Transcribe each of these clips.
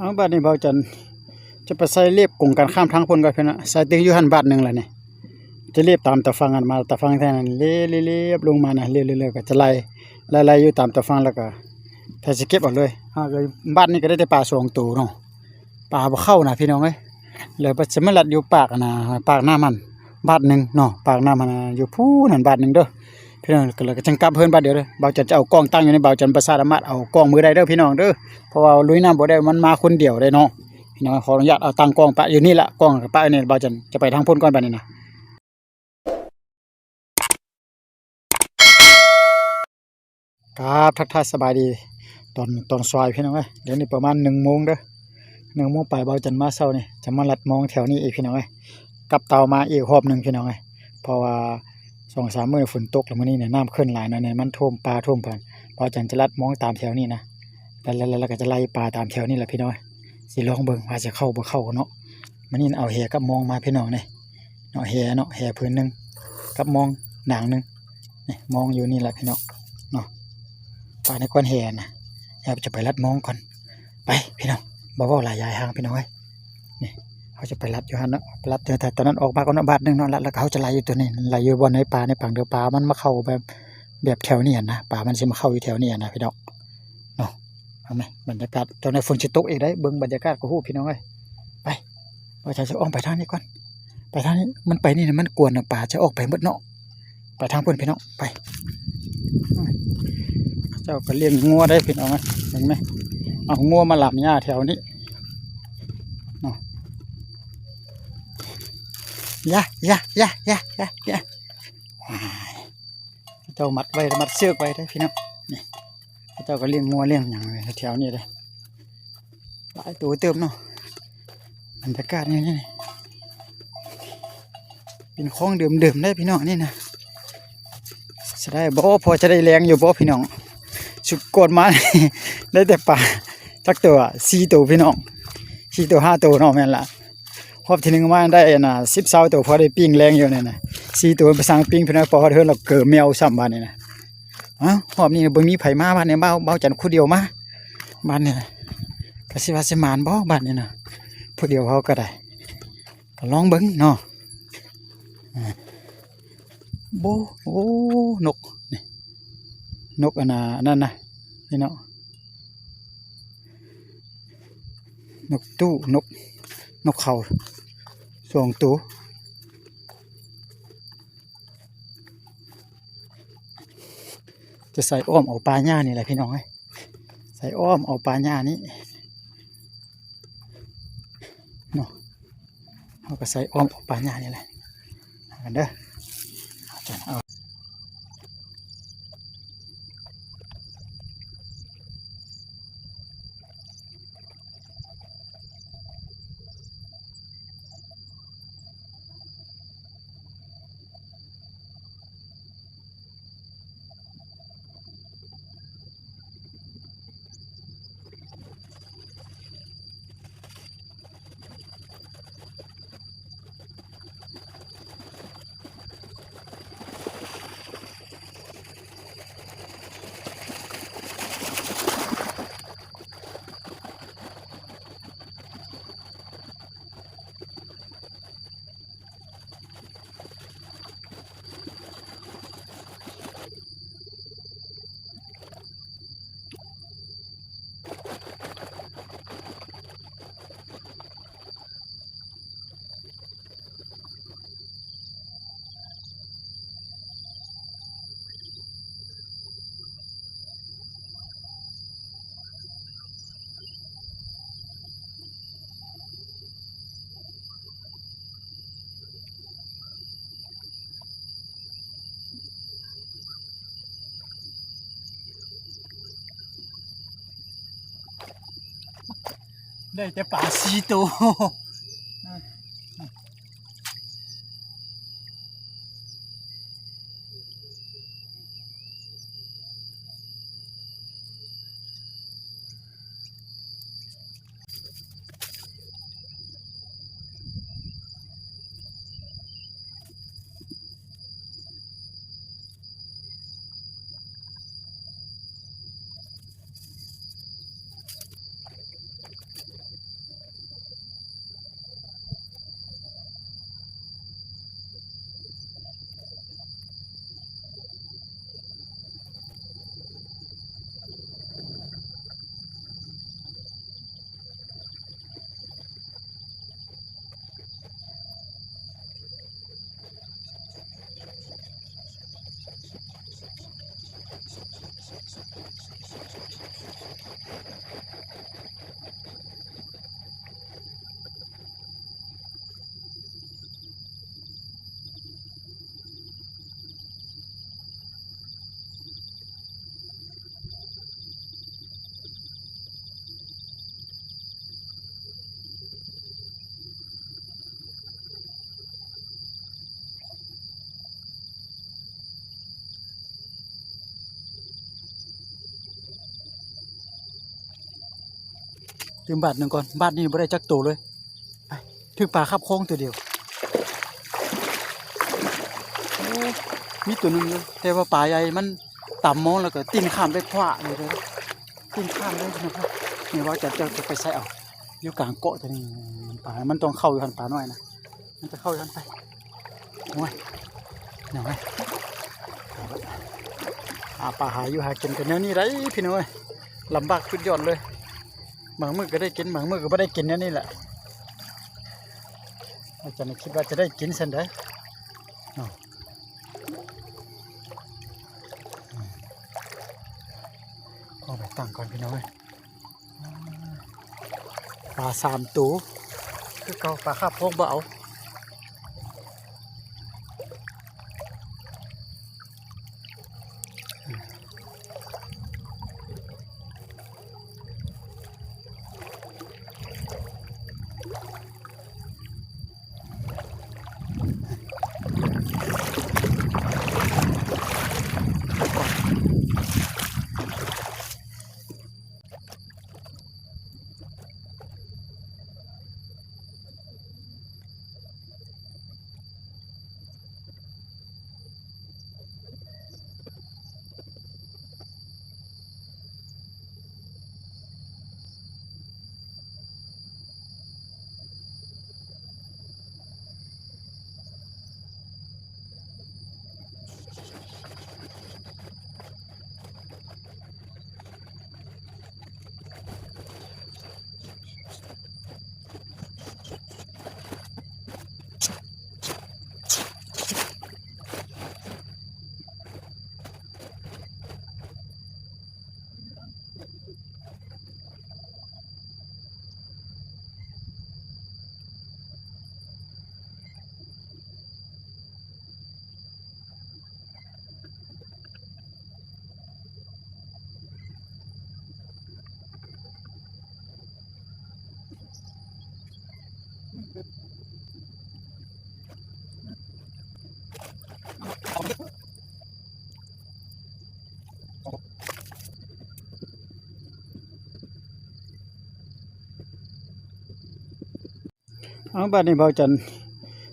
เอาบาทนี้เบาจันจะไปใส่เรียบกงกันข้ามทางพ้นก่อนเพื่อนนะใส่ตึงอยู่หันบาทหนึ่งแหละเนี่ยจะเรียบตามตะฟังกันมาตะฟังแท่นั้นเรียบลงมานะเรื่อยๆก็จะไล่อยู่ตามตะฟังแล้วก็ถ้าจะเก็บออกเลยเลยบ้านนี้ก็ได้แต่ปลาสองตัวเนาะปลาบ่เข้านะพี่น้องเอ้ยเลยจะไม่ลัดอยู่ปากนะปากหน้ามันบาทหนึ่งเนาะปากหน้ามันอยู่พูนั่นบาทหนึ่งเด้อพี่น้องก็เลยจังกลับเพิ่นบาทเดียวเลยเบาจันจะเอากล้องตั้งอยู่ในเบาจันประสาทมาเอากล้องมือได้เด้อพี่น้องเด้อเพราะว่าลุยน้ำบ่ได้มันมาคนเดียวได้เนาะพี่น้องขออนุญาตเอาตั้งกล้องปะอยู่นี่ละกล้องปะเนี่ยเบาจันจะไปทางพ้นก่อนบาทนี้นะครับทักทายสบายดีตอนซอยพี่น้องเอ้ยเดี๋ยวนี้ประมาณ1 โมงเด้อ1 โมงไปเบาจันมาเช้านี่จะมาลัดมองแถวนี้อีกพี่น้องเอ้ยกับเตามาอีกรอบหนึ่งพี่น้องเอ้ยเพราะว่า2-3 มื้อฝนตกแล้วมื้อนี้เนี่ยน้ำขึ้นหลายหน่อยเนี่ยมันท่วมปลาท่วมผ่านเบาจันจะลัดมองตามแถวนี้นะแล้วก็จะไล่ปลาตามแถวนี้แหละพี่น้องเอ้ยสิลองเบิ่งว่าจะเข้าบ่เข้าเนาะมื้อนี้เอาแหกับมองมาพี่น้องเนี่ยเนาะแหพื้นนึงกับมองหนังนึงนี่มองอยู่นี่แหละพี่น้องเนาะปลาในก้อนแหนะจะไปลัดมองก่อนไปพี่น้องบ่เว้าหลายยายห่างพี่น้องเอ้ยนี่เขาจะไปลัดอยู่หั่นเนาะลัดแต่ตอนนั้นออกมาก่อนเนาะบาทนึงเนาะแล้วเขาจะไล่อยู่ตัวนี้ไล่อยู่บนในป่าในฝั่งเดียวปลามันมาเข้าแบบแถวนี้นะปลามันสิมาเข้าอยู่แถวนี้นะพี่น้องเนาะเอาไหมบรรยากาศตอนนี้ฝนสิตกอีกได้เบิ่งบรรยากาศก็ฮู้พี่น้องเอ้ยไปว่าจะอ้อมไปทางนี้ก่อนไปทางนี้มันไปนี่นะมันกวนป่าจะออกไปหมดเนาะไปทางเพิ่นพี่น้องไปเจ้าก็เลี้ยงงัวได้พี่น้องเอ้ยเห็นไหมเอางัวมาหลับหญ้าแถวนี้เนาะยะเจ้ามัดไว้มัดเชือกไว้ได้พี่น้องนี่เจ้าก็เลี้ยงงัวเลี้ยงอย่างแถวนี้เลยหลายตัวเติมเนาะบรรยากาศนี่เป็นคลองเดิมได้พี่น้องนี่นะจะได้บ่พอจะได้แรงอยู่บ่พี่น้องสุดกดมาได้แต่ปลาจักตัว4 ตัวพี่น้อง4 ตัว 5 ตัวเนาะแม่นละรอบที่1มาได้น่ะ10-20 ตัวพอได้ปิ้งแรงอยู่เนี่ยนะ4 ตัวไปสั่งปิ้งพี่น้องพอเทินเราเกิดแมวซ้ำบ้านนี่นะรอบนี้บ่มีไผมาบ้านนี้เบาจันผู้เดียวมาบ้านนี่ก็สิว่าสิมานบ่บ้านนี่นะผู้เดียวเขาก็ได้ก็ลองเบิ่งเนาะโอ้นกนี่นกอันนั่นนะพี่น้องนกตู้นกเขา2 ตัวจะใส่อ้อมเอาปลาหญ้านี่แหละพี่น้องเอ้ยใส่อ้อมเอาปลาหญ้านี้เนาะเขาก็ใส่อ้อมเอาปลาหญ้านี่แหละกันเด้อเอาได้แต่ปลา4 ตัว ยืมบาทนึงก่อนบาทนี้บ่ได้จักโตเลยไปถึงปลาคับโค้งตัวเดียวมีตัวนึงเลยแต่ว่าปลาใหญ่มันต่ำมองแล้วก็ติ้นข้ามได้ขวาเลยเด้อติ้นข้ามได้นะครับนี่ว่าจะไปใส่เอาอยู่กลางเกาะตัวนี้ปลามันต้องเข้าอยู่หั่นปลาน้อยนะมันจะเข้าอยู่หั่นไปโอ้ยยังไงปลาหาอยู่หากินกันแนวนี้ได้พี่น้อยลำบากสุดยอดเลยบางมื้อก็ได้กินบางมื้อก็บ่ได้กินแนวนี้แหละอาจารย์คิดว่าจะได้กินซั่นได้เอาไปตั้งก่อนพี่น้อยปลา3ตัวคือเก่าปลาคาบพกบ่เอาเอาบาทนี้เบาจัน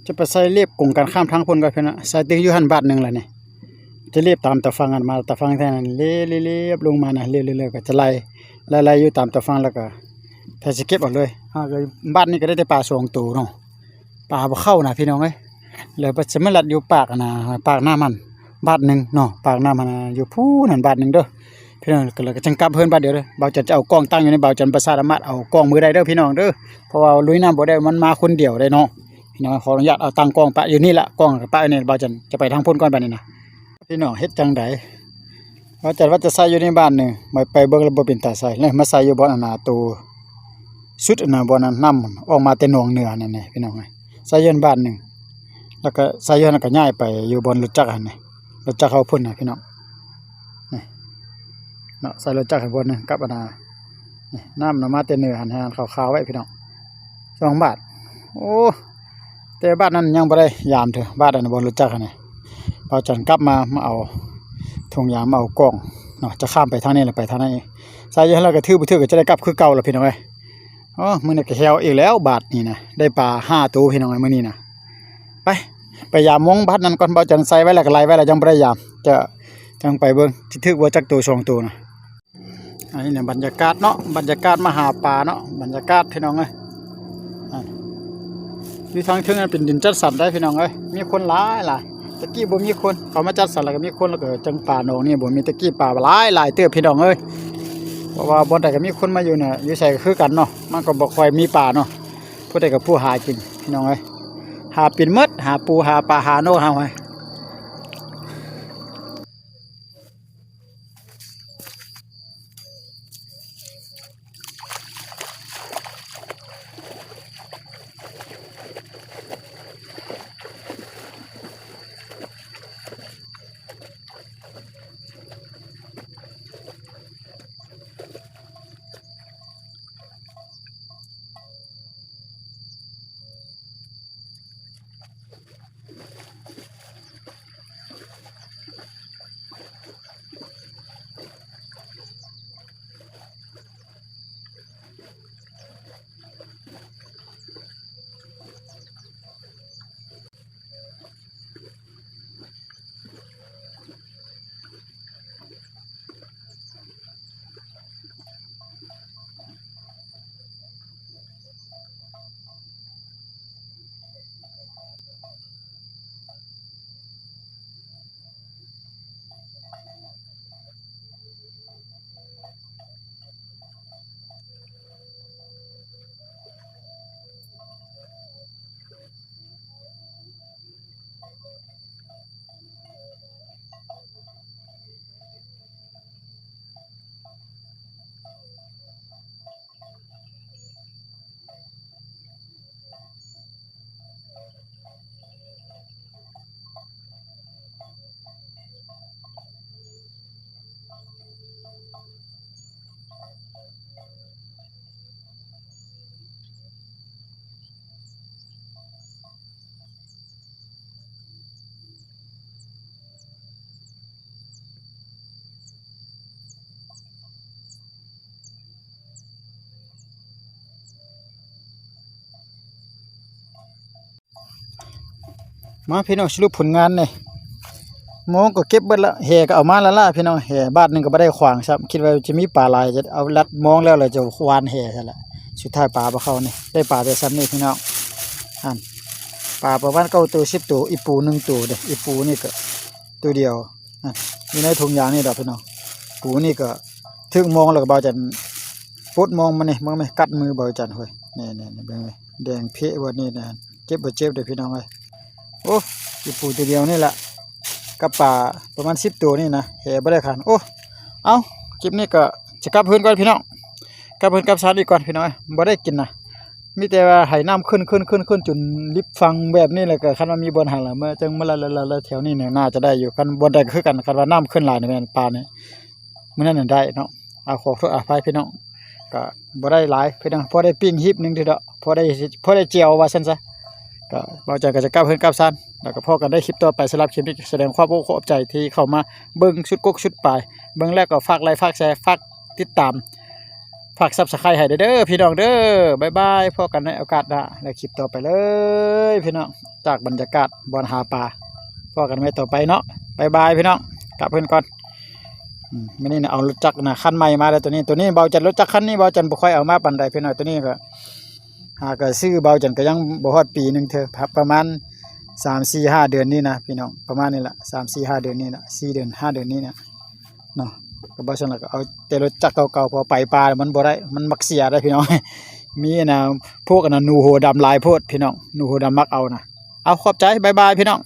จะไปใส่เรียบกงกันข้ามทางพ้นก่อนเพิ่นน่ะใส่ตึงอยู่หั่นบาทนึงล่ะนี่จะเรียบตามตะฟังกันมาตะฟังแท้นั้นเรียบลงมาน่ะเรื่อยๆก็จะไล่อยู่ตามตะฟังแล้วก็ถ้าสิเก็บเอาเลยก็บาทนี้ก็ได้แต่ปลา2ตัวเนาะปลาบ่เข้าน่ะพี่น้องเอ้ยแล้วก็สิมาลัดอยู่ปากน่ะปากน้ามันบาทนึงเนาะปากน้ามันอยู่พูนนั่นบาทนึงเด้อพี่น้องก็เลยจังกลับเพิ่นบาดเดียวเด้อเบาจันจะเอากล้องตั้งอยู่ในเบาจันบ่สามารถเอากล้องมือได้เด้อพี่น้องเด้อเพราะว่าลุยน้ำบ่ได้มันมาคนเดียวได้เนาะพี่น้องขออนุญาตเอาตั้งกล้องปะอยู่นี่ล่ะกล้องปะอยู่นี่เบาจันจะไปทางพ้นก่อนบัดนี้นะพี่น้องเฮ็ดจังได๋เบาจันว่าจะใส่อยู่ในบ้านนึงไปเบิ่งแล้วบ่เป็นตาใส่เลยมาใส่อยู่บ่อนนาตูสุดบ่นั้นน้ำออกมาแต่หนองเหนือนั่นนี่พี่น้องใส่อยู่ในบ้านนึงแล้วก็ใส่อยู่นั่นก็ย้ายไปอยู่บนรถจักรหั่นนี่รถจักรเขาพุ่นน่ะพี่น้องเนาะใส่รถจักรให้บนนึงกับอันน่ะนี่น้ำน่ะมาแต่เหนือหั่นให้ขาวๆไว้พี่น้อง2 บาทโอ้แต่บ้านนั้นยังบ่ได้ยามเถอะบ้านนั้นบ่รู้จักหั่นนี่พอจันกลับมาเอาถุงยามมาเอากล้องเนาะจะข้ามไปทางนี้แล้วไปทางนั้นใส่อยู่แล้วก็ถือบ่ถือก็จะได้กลับคือเก่าล่ะพี่น้องเอ้ยอ๋อมื้อนี้ก็แฮวอีกแล้วบาทนี่นะได้ปลา5ตัวพี่น้องเอ้ยมื้อนี้นะไปยามมงบาทนั้นก่อนบ่จันใส่ไว้แล้วก็ไล่ไว้แล้วยังบ่ได้ยามจะจังไปเบิ่งสิถึกบ่จักตัว2ตัวนะอันนี้เนี่ยบรรยากาศเนาะบรรยากาศมาหาปลาเนาะบรรยากาศพี่น้องเอ้ยอยู่ทางเทิงนั้นเป็นดินจัดสรรได้พี่น้องเอ้ยมีคนหลายตะกี้บ่มีคนเขามาจัดสรรแล้วก็มีคนแล้วก็จังป่าหนองนี่บ่มีตะกี้ป่าหลายเตื้อพี่น้องเอ้ยเพราะว่าบ่ได้ก็มีคนมาอยู่น่ะอยู่ไสก็คือกันเนาะมันก็บ่ค่อยมีป่าเนาะผู้ใดก็ผู้หากินพี่น้องเอ้ยหาปิ่นหมดหาปูหาปลาหาโนเฮาให้ มาพี่น้องสรุปผลงานนี่โมงก็เก็บเบิดละแห่ก็เอามาแล้วล่ะพี่น้องแห่บาทนึงก็บ่ได้ขวางซับคิดว่าจะมีปลาหลายจะเอาลัดมองแล้วเลยจะหวานแห่ซะละสุดท้ายปลาบ่เข้านี่ได้ปลาแต่ซ้ำนี่พี่น้องอันปลาประมาณ9ตัว10ตัวอีปู1ตัวเด้ออีปูนี่ก็ตัวเดียวอยู่ในถุงยางนี่ดอกพี่น้องปูนี่ก็ถึงมองแล้วก็บ่จันปดมองมันนี่มึงมั้ยกัดมือบ่จันเฮ้ยนี่ๆเบิ่งเลยแดงเพะบ่นี่นะเจ็บบ่เจ็บเด้อพี่น้องเอ้ยโอ้อีปูตัวเดียวนี่ล่ะกับปลาประมาณ10ตัวนี่นะแห่บ่ได้ขันโอ้เอาคลิปนี้ก็จะกลับเพิ่นก่อนพี่น้องกลับเพิ่นกลับชาร์จอีกก่อนพี่น้องบ่ได้กินนะมีแต่ว่าให้น้ำขึ้นจนลิบฟังแบบนี้แล้วก็คันว่ามีบ่อนหันล่ะเมื่อจังมาละแถวนี้เนี่ยน่าจะได้อยู่คันบ่ได้คือกันคันว่าน้ำขึ้นหลายนี่แม่นปลานี่มื้อนั้นน่ะได้เนาะเอาขอโทษอภัยพี่น้องก็บ่ได้หลายพี่น้องพอได้ปิ้งหิบนึงเด้อเนาะพอได้เจียวว่าซั่นซะก็เบาใจก็จะกลับเพิ่นกลับซันแล้วก็พอกันได้คลิปต่อไปสำหรับคลิปนี้แสดงความขอบใจที่เข้ามาเบิ่งชุดกกชุดปลายเบิ่งแล้วก็ฝากไลค์ฝากแชร์ฝากติดตามฝาก Subscribe ให้เด้อพี่น้องเด้อบ๊ายบายพบกันในโอกาสหน้าในคลิปต่อไปเลยพี่น้องจากบรรยากาศบ่อนหาปลาพบกันไว้ต่อไปเนาะบ๊ายบายพี่น้องกลับเพิ่นก่อนมื้อนี้น่ะเอารถจักรน่ะคันใหม่มาแล้วตัวนี้เบาจันรถจักรคันนี้เบาจันบ่ค่อยเอามาปานใดพี่น้องตัวนี้ก็หาก็ซื้อเบาจันก็ยังบ่ฮอดปีนึงเถอะประมาณ3-4-5 เดือนนี้นะพี่น้องประมาณนี้ล่ะ3-4-5 เดือนนี้น่ะ4 เดือน 5 เดือนนี้น่ะเนาะก็บ่ซั่นล่ะก็เอาแต่รถจักรเก่าๆพอไปปลามันบ่ได้มันมักเสียได้พี่น้อง มีน่ะพวกอันนั้นหนูโหดำหลายโพดพี่น้องหนูโหดำมักเอานะเอาขอบใจบ๊ายบายพี่น้อง